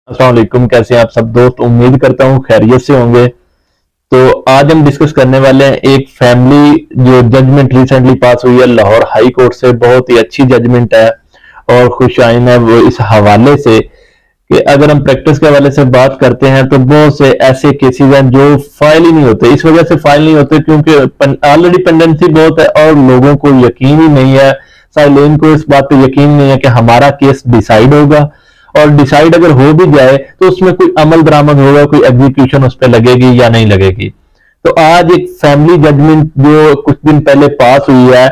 अस्सलाम वालेकुम। कैसे हैं आप सब दोस्त? उम्मीद करता हूँ खैरियत से होंगे। तो आज हम डिस्कस करने वाले हैं एक फैमिली जो जजमेंट रिसेंटली पास हुई है लाहौर हाई कोर्ट से। बहुत ही अच्छी जजमेंट है और खुश आइन है वो इस हवाले से कि अगर हम प्रैक्टिस के हवाले से बात करते हैं तो बहुत से ऐसे केसेस हैं जो फाइल ही नहीं होते। इस वजह से फाइल नहीं होते क्योंकि ऑलरेडी पेंडेंसी बहुत है और लोगों को यकीन ही नहीं है, साइलेन को इस बात पे यकीन नहीं है कि हमारा केस डिसाइड होगा, और डिसाइड अगर हो भी जाए तो उसमें कोई अमल दरामद होगा, कोई एग्जीक्यूशन उस पर लगेगी या नहीं लगेगी। तो आज एक फैमिली जजमेंट जो कुछ दिन पहले पास हुई है,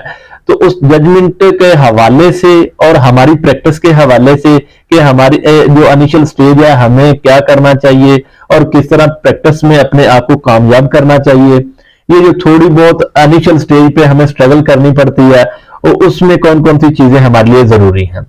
तो उस जजमेंट के हवाले से और हमारी प्रैक्टिस के हवाले से कि हमारी जो इनिशियल स्टेज है हमें क्या करना चाहिए और किस तरह प्रैक्टिस में अपने आप को कामयाब करना चाहिए, ये जो थोड़ी बहुत इनिशियल स्टेज पे हमें स्ट्रगल करनी पड़ती है और उसमें कौन कौन सी चीजें हमारे लिए जरूरी हैं।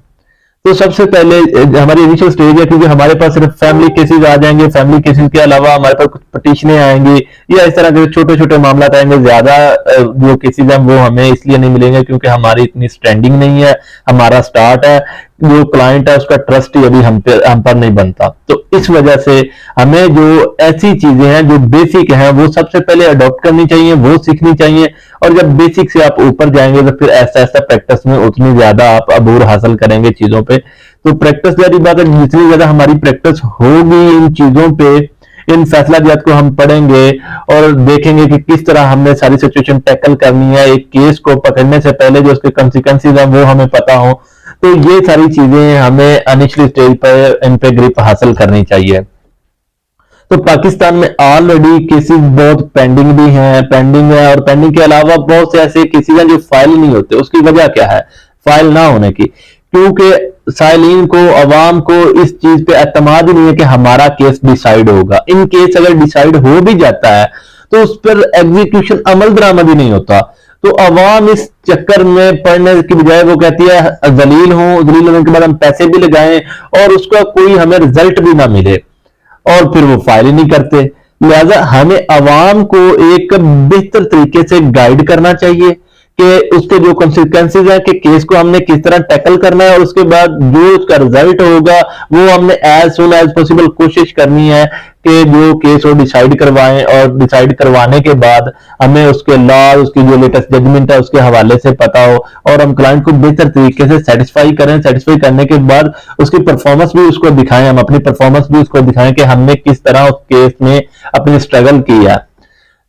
तो सबसे पहले हमारी इनिशियल स्टेज है क्योंकि हमारे पास सिर्फ फैमिली केसेस आ जाएंगे, फैमिली केसेस के अलावा हमारे पास कुछ पटिशनें आएंगी या इस तरह के छोटे छोटे मामला आएंगे। ज्यादा जो केसेस हैं वो हमें इसलिए नहीं मिलेंगे क्योंकि हमारी इतनी स्टैंडिंग नहीं है, हमारा स्टार्ट है, जो क्लाइंट है उसका ट्रस्ट ही अभी हम पर नहीं बनता। तो इस वजह से हमें जो ऐसी चीजें हैं जो बेसिक हैं वो सबसे पहले अडॉप्ट करनी चाहिए, वो सीखनी चाहिए। और जब बेसिक से आप ऊपर जाएंगे तो फिर ऐसा ऐसा प्रैक्टिस में उतनी ज्यादा आप अबूर हासिल करेंगे चीजों पे। तो प्रैक्टिस वाली बात है, जितनी ज्यादा हमारी प्रैक्टिस होगी इन चीजों पे, इन फैसला जात को हम पढ़ेंगे और देखेंगे कि किस तरह हमने सारी सिचुएशन टैकल करनी है। एक केस को पकड़ने से पहले जो उसके कॉन्सिक्वेंसेस हैं वो हमें पता हो, तो ये सारी चीजें हमें इनिशियल स्टेज पर इन पे ग्रिप हासिल करनी चाहिए। तो पाकिस्तान में ऑलरेडी केसेस बहुत पेंडिंग है और पेंडिंग के अलावा बहुत से ऐसे केसेस हैं जो फाइल नहीं होते। उसकी वजह क्या है फाइल ना होने की? क्योंकि साइलिन को, अवाम को इस चीज पे एतमाद ही नहीं है कि हमारा केस डिसाइड होगा। इन केस अगर डिसाइड हो भी जाता है तो उस पर एग्जीक्यूशन अमल दरामद ही नहीं होता। तो अवाम इस चक्कर में पढ़ने की बजाय वो कहती है जलील होने के बाद हम पैसे भी लगाएं और उसका कोई हमें रिजल्ट भी ना मिले, और फिर वो फाइल ही नहीं करते। लिहाजा हमें अवाम को एक बेहतर तरीके से गाइड करना चाहिए कि उसके जो कॉन्सिक्वेंसेज है कि केस को हमने किस तरह टैकल करना है, और उसके बाद जो उसका रिजल्ट होगा वो हमने एज सुन एज पॉसिबल कोशिश करनी है कि जो केस वो डिसाइड करवाएं, और डिसाइड करवाने के बाद हमें उसके लॉ, उसकी जो लेटेस्ट जजमेंट है उसके हवाले से पता हो और हम क्लाइंट को बेहतर तरीके से सेटिस्फाई करें। सेटिस्फाई करने के बाद उसकी परफॉर्मेंस भी उसको दिखाएं, हम अपनी परफॉर्मेंस भी उसको दिखाएं कि हमने किस तरह उस केस में अपनी स्ट्रगल की है।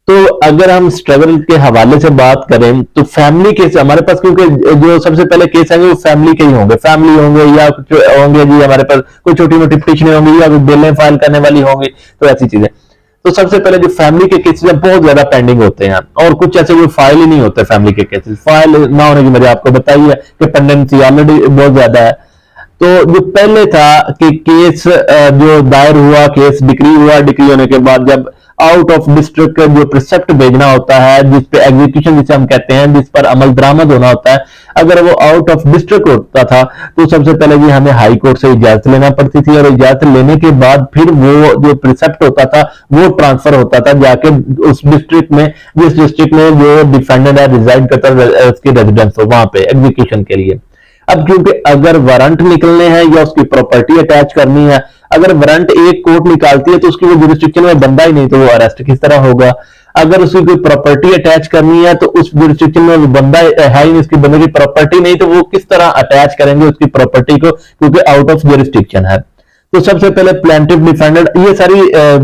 तो अगर हम स्ट्रगल के हवाले से बात करें तो फैमिली केस हमारे पास, क्योंकि जो सबसे पहले केस आएंगे वो फैमिली के ही होंगे, फैमिली होंगे या कुछ होंगे जी, हमारे पास कोई छोटी मोटी पिटिशनें होंगी या बिलें फाइल करने वाली होंगी, तो ऐसी चीजें। तो सबसे पहले जो फैमिली के केसेस हैं बहुत ज्यादा पेंडिंग होते हैं और कुछ ऐसे जो फाइल ही नहीं होते। फैमिली के केसेस फाइल ना होने की वजह आपको बताई है कि पेंडेंसी ऑलरेडी बहुत ज्यादा है। तो जो पहले था कि केस जो दायर हुआ, केस डिक्री हुआ, डिक्री होने के बाद जब आउट ऑफ डिस्ट्रिक्ट जो प्रिसेप्ट भेजना होता है, जिस पे एग्जीक्यूशन जिसे हम कहते हैं, जिस पर अमल दरामद होना होता है, अगर वो आउट ऑफ डिस्ट्रिक्ट होता था तो सबसे पहले भी हमें हाई कोर्ट से इजाजत लेना पड़ती थी, और इजाजत लेने के बाद फिर वो जो प्रिसेप्ट होता था वो ट्रांसफर होता था जाके उस डिस्ट्रिक्ट में, जिस डिस्ट्रिक्ट में जो डिफेंडेंट है रिजाइड करता है, उसकी रेजिडेंस हो वहां पे एग्जीक्यूशन के लिए। अब क्योंकि अगर वारंट निकलने हैं या उसकी प्रॉपर्टी अटैच करनी है, अगर वारंट एक कोर्ट निकालती है तो उसकी वो जुरिस्डिक्शन में बंदा ही नहीं, तो वो अरेस्ट किस तरह होगा? अगर उसकी कोई प्रॉपर्टी अटैच करनी है तो उस जुरिस्डिक्शन में वो बंदा है ही नहीं, उसकी बंदे की प्रॉपर्टी नहीं, तो वो किस तरह अटैच करेंगे उसकी प्रॉपर्टी को, क्योंकि आउट ऑफ जुरिस्डिक्शन है। तो सबसे पहले प्लेंटिफ डिफेंडेंट, ये सारी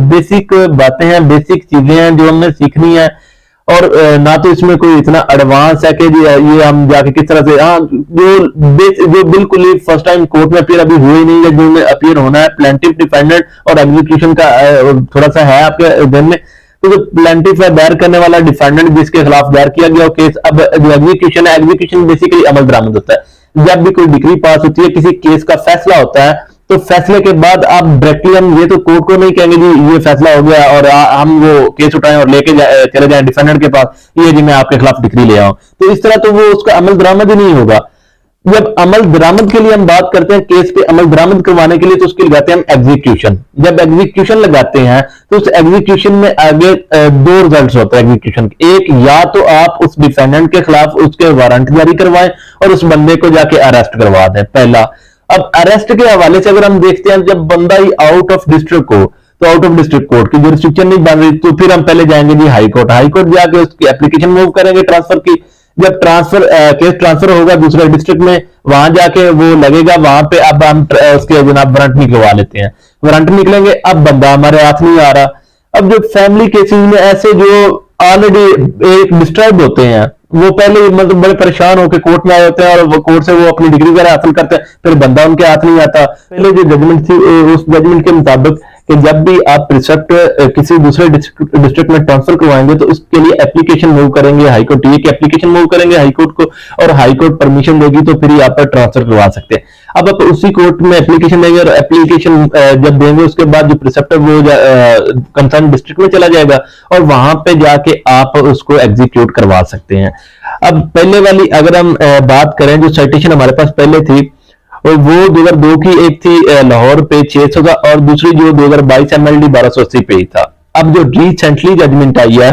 बेसिक बातें हैं, बेसिक चीजें हैं जो हमने सीखनी है। और ना तो इसमें कोई इतना एडवांस है कि ये हम जाके किस तरह से, हाँ जो बिल्कुल ही फर्स्ट टाइम कोर्ट में अपियर अभी हुए नहीं है, जो अपियर होना है प्लेंटिफ डिफेंडेंट और एग्जीक्यूशन का थोड़ा सा है आपके ध्यान में। तो जो प्लेंटिफ है दायर करने वाला, डिफेंडेंट जिसके खिलाफ दायर किया गया केस, अब जो एग्जीक्यूशन है, एग्जीक्यूशन बेसिकली अमल दरामद होता है। जब भी कोई डिक्री पास होती है, किसी केस का फैसला होता है, तो फैसले के बाद आप डायरेक्टली, हम ये तो कोर्ट को नहीं कहेंगे जी ये फैसला हो गया और हम वो केस उठाएं और लेके चले जाएं डिफेंडेंट के पास, ये जी मैं आपके खिलाफ डिक्री ले आऊं, तो इस तरह तो वो उसका अमल दरामद ही नहीं होगा। जब अमल दरामद के लिए हम बात करते हैं, केस पे अमल दरामद करवाने के लिए, तो उसके लगाते हैं हम एग्जीक्यूशन। जब एग्जीक्यूशन लगाते हैं तो उस एग्जीक्यूशन में आगे दो रिजल्ट्स होते हैं एग्जीक्यूशन के। एक, या तो आप उस डिफेंडेंट के खिलाफ उसके वारंट जारी करवाएं और उस बंदे को जाके अरेस्ट करवा दें, पहला। अब अरेस्ट के हवाले से अगर हम देखते हैं, जब बंदा ही आउट ऑफ डिस्ट्रिक्ट हो तो आउट ऑफ डिस्ट्रिक्ट कोर्ट की जुरिस्डिक्शन नहीं बन रही, तो फिर हम पहले जाएंगे जी हाई कोर्ट। हाई कोर्ट जाके उसकी एप्लीकेशन मूव करेंगे ट्रांसफर की। जब केस ट्रांसफर होगा दूसरे डिस्ट्रिक्ट में, वहां जाके वो लगेगा, वहां पे अब हम उसके जनाब वारंट निकलवा लेते हैं। वारंट निकलेंगे, अब बंदा हमारे हाथ नहीं आ रहा। अब जो फैमिली केसेस में ऐसे जो ऑलरेडी एक डिस्टर्ब होते हैं, वो पहले मतलब बड़े परेशान होकर कोर्ट में आए होते हैं, और वो कोर्ट से वो अपनी डिग्री वगैरह हासिल करते हैं, फिर बंदा उनके हाथ नहीं आता। पहले जो जजमेंट थी, उस जजमेंट के मुताबिक कि जब भी आप प्रिसेप्ट किसी दूसरे डिस्ट्रिक्ट में ट्रांसफर करवाएंगे तो उसके लिए एप्लीकेशन मूव करेंगे हाई कोर्ट, ये एप्लीकेशन मूव करेंगे हाई कोर्ट को, और हाई कोर्ट परमिशन देगी तो फिर आप ट्रांसफर करवा सकते हैं। अब आप उसी कोर्ट में एप्लीकेशन देंगे, और एप्लीकेशन जब देंगे उसके बाद जो प्रिसेप्ट है वो कंसर्न डिस्ट्रिक्ट में चला जाएगा, और वहां पे जाके आप उसको एग्जीक्यूट करवा सकते हैं। अब पहले वाली अगर हम बात करें, जो साइटेशन हमारे पास पहले थी, और वो 2002 की एक थी लाहौर पे 600 का, और दूसरी जो 2022 MLD 1280 पेज था। अब जो रिसेंटली जजमेंट आई है,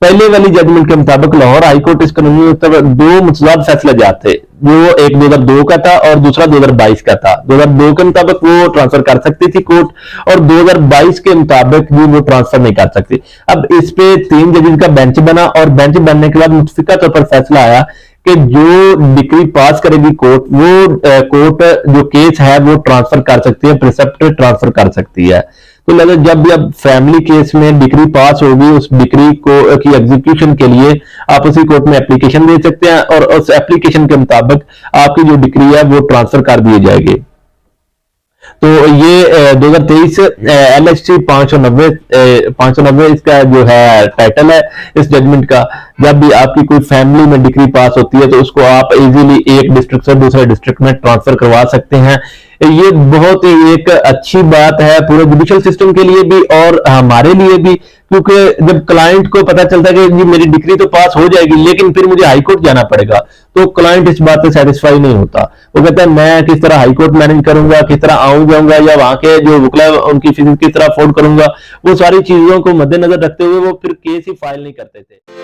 पहले वाली जजमेंट के मुताबिक लाहौर हाई कोर्ट इस कानून में दो मुतजाद फैसला जाते, जो एक 2002 का था और दूसरा 2022 का था। 2002 के मुताबिक वो ट्रांसफर कर सकती थी कोर्ट, और 2022 के मुताबिक भी वो ट्रांसफर नहीं कर सकती। अब इस पे 3 जजेस का बेंच बना, और बेंच बनने के बाद मुतफिका तौर पर फैसला आया कि जो डिग्री पास करेगी कोर्ट, वो कोर्ट जो केस है वो ट्रांसफर कर सकती है, प्रिसेप्ट ट्रांसफर कर सकती है। तो लगा जब भी अब फैमिली केस में डिग्री पास होगी, उस डिग्री को की एग्जीक्यूशन के लिए आप उसी कोर्ट में एप्लीकेशन दे सकते हैं, और उस एप्लीकेशन के मुताबिक आपकी जो डिग्री है वो ट्रांसफर कर दी जाएगी। तो ये 2023 LHC 590 इसका जो है टाइटल है इस जजमेंट का। जब भी आपकी कोई फैमिली में डिग्री पास होती है तो उसको आप इजीली एक डिस्ट्रिक्ट से दूसरे डिस्ट्रिक्ट में ट्रांसफर करवा सकते हैं। ये बहुत ही एक अच्छी बात है पूरे जुडिशियल सिस्टम के लिए भी और हमारे लिए भी, क्योंकि जब क्लाइंट को पता चलता है कि जी मेरी डिग्री तो पास हो जाएगी लेकिन फिर मुझे हाई कोर्ट जाना पड़ेगा, तो क्लाइंट इस बात से सेटिस्फाई नहीं होता। वो कहता है मैं किस तरह हाई कोर्ट मैनेज करूंगा, किस तरह आऊं जाऊंगा, या वहां के जो वकील उनकी फीस किस तरह अफोर्ड करूंगा, वो सारी चीजों को मद्देनजर रखते हुए वो फिर केस ही फाइल नहीं करते थे।